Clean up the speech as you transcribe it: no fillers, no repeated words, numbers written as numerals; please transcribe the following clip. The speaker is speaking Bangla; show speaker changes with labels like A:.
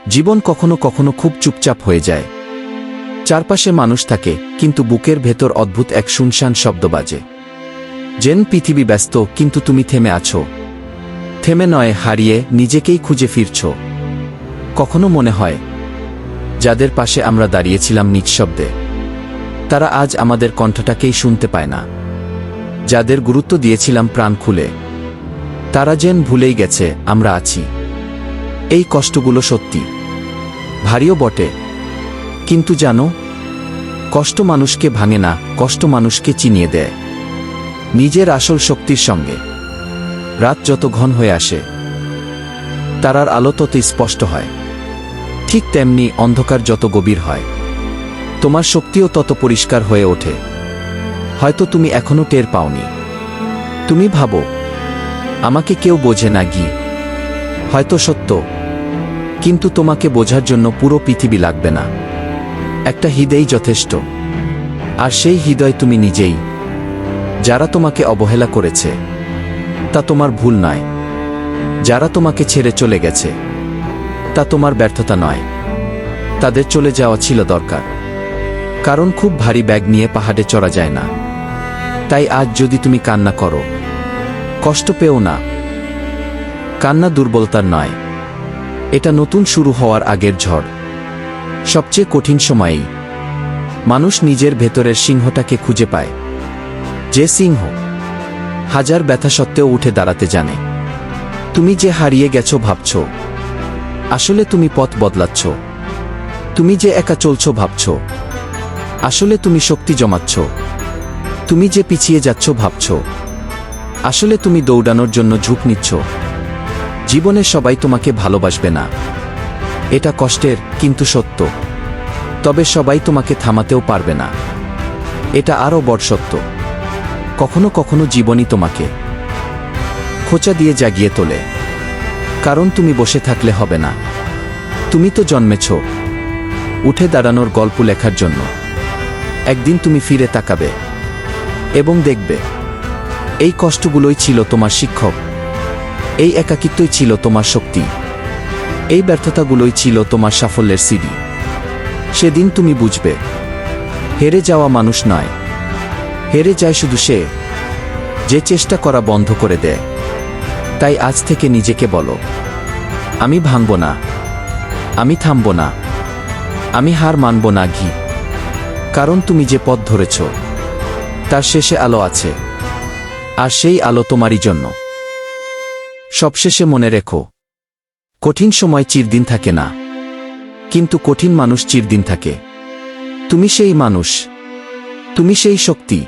A: জীবন কখনো কখনো খুব চুপচাপ হয়ে যায়। চারপাশে মানুষ থাকে, কিন্তু বুকের ভেতর অদ্ভুত এক শুনশান শব্দ বাজে। যেন পৃথিবী ব্যস্ত, কিন্তু তুমি থেমে আছো। থেমে নয়, হারিয়ে নিজেকেই খুঁজে ফিরছ। কখনো মনে হয়, যাদের পাশে আমরা দাঁড়িয়েছিলাম নিঃশব্দে, তারা আজ আমাদের কণ্ঠটাকেই শুনতে পায় না। যাদের গুরুত্ব দিয়েছিলাম প্রাণ খুলে, তারা যেন ভুলেই গেছে আমরা আছি। এই কষ্টগুলো সত্যি ভারীও বটে, কিন্তু জানো, কষ্ট মানুষকে ভাঙে না, কষ্ট মানুষকে চিনিয়ে দেয় নিজের আসল শক্তির সঙ্গে। রাত যত ঘন হয়ে আসে, তারার আলো তত স্পষ্ট হয়। ঠিক তেমনি অন্ধকার যত গভীর হয়, তোমার শক্তিও তত পরিষ্কার হয়ে ওঠে। হয়তো তুমি এখনো টের পাওনি। তুমি ভাবো, আমাকে কেউ বোঝে না গি। হয়তো সত্য, কিন্তু তোমাকে বোঝার জন্য পুরো পৃথিবী লাগবে না। একটা হৃদয়ই যথেষ্ট। আর সেই হৃদয় তুমি নিজেই। যারা তোমাকে অবহেলা করেছে, তা তোমার ভুল নয়। যারা তোমাকে ছেড়ে চলে গেছে, তা তোমার ব্যর্থতা নয়। তাদের চলে যাওয়া ছিল দরকার। কারণ খুব ভারী ব্যাগ নিয়ে পাহাড়ে চড়া যায় না। তাই আজ যদি তুমি কান্না করো, কষ্ট পেও না। কান্না দুর্বলতার নয়, এটা নতুন শুরু হওয়ার আগের ঝড়। সবচেয়ে কঠিন সময়েই মানুষ নিজের ভেতরের সিংহটাকে খুঁজে পায়। যে সিংহ হাজার ব্যথা সত্ত্বেও উঠে দাঁড়াতে জানে। তুমি যে হারিয়ে গেছো ভাবছ, আসলে তুমি পথ বদলাচ্ছ। তুমি যে একা চলছো ভাবছ, আসলে তুমি শক্তি জমাচ্ছ। তুমি যে পিছিয়ে যাচ্ছ ভাবছ, আসলে তুমি দৌড়ানোর জন্য ঝুঁক নিচ্ছ। জীবনে সবাই তোমাকে ভালোবাসবে না, এটা কষ্টের কিন্তু সত্য। তবে সবাই তোমাকে থামাতেও পারবে না, এটা আরও বড় সত্য। কখনো কখনো জীবনই তোমাকে খোঁচা দিয়ে জাগিয়ে তোলে। কারণ তুমি বসে থাকলে হবে না। তুমি তো জন্মেছ উঠে দাঁড়ানোর গল্প লেখার জন্য। একদিন তুমি ফিরে তাকাবে এবং দেখবে, এই কষ্টগুলোই ছিল তোমার শিক্ষক। এই একাকিত্বই ছিল তোমার শক্তি। এই ব্যর্থতাগুলোই ছিল তোমার সাফল্যের সিঁড়ি। সেদিন তুমি বুঝবে, হেরে যাওয়া মানুষ নয়, হেরে যায় শুধু সে, যে চেষ্টা করা বন্ধ করে দেয়। তাই আজ থেকে নিজেকে বলো, আমি ভাঙব না, আমি থামব না, আমি হার মানব না ঘি। কারণ তুমি যে পথ ধরেছ, তার শেষে আলো আছে। আর সেই আলো তোমারই জন্য। সবশেষে মনে রেখো, কঠিন সময় চিরদিন থাকে না, কিন্তু কঠিন মানুষ চিরদিন থাকে। তুমি সেই মানুষ, তুমি সেই শক্তি।